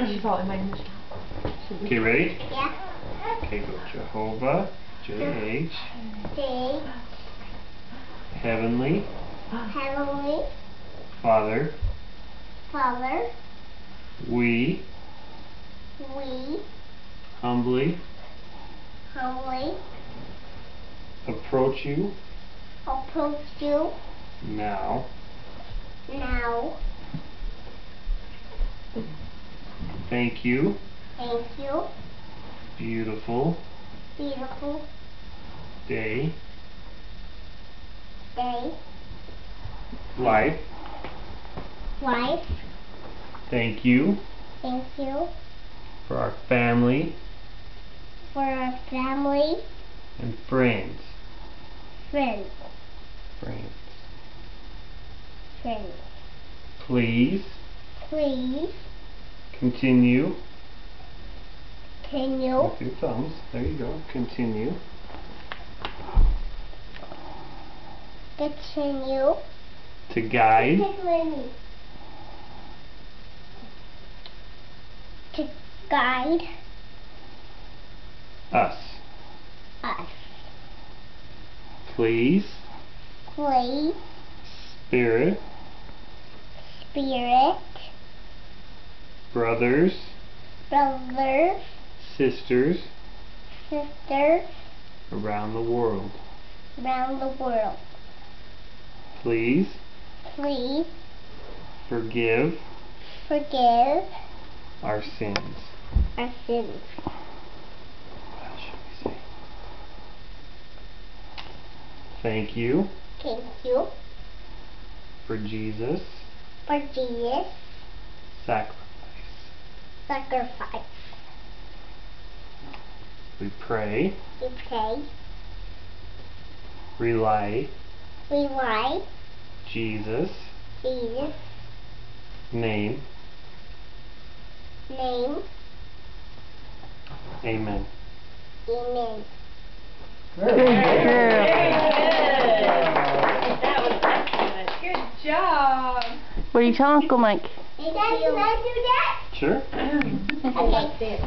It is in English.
She's all in my initial. Okay, ready? Yeah. Okay, go Jehovah, J-H. J. Heavenly. Heavenly. Father. Father. We. Humbly. Approach you. Approach you. Now. Thank you. Thank you. Beautiful. Day. Life. Thank you. Thank you. For our family. For our family. And friends. Friends. Please. Continue. With your thumbs. There you go. Continue. To guide. To guide. Us. Please. Spirit. Brothers. Sisters. Around the world. Please. Forgive. Our sins. What else should we say? Thank you. Thank you. For Jesus. Sacrifice. We pray. Rely. Jesus. Name. Amen. Very good. That was excellent. Good job. What do you tell Uncle Mike? Hey, Dad, can I do that? Sure. Okay.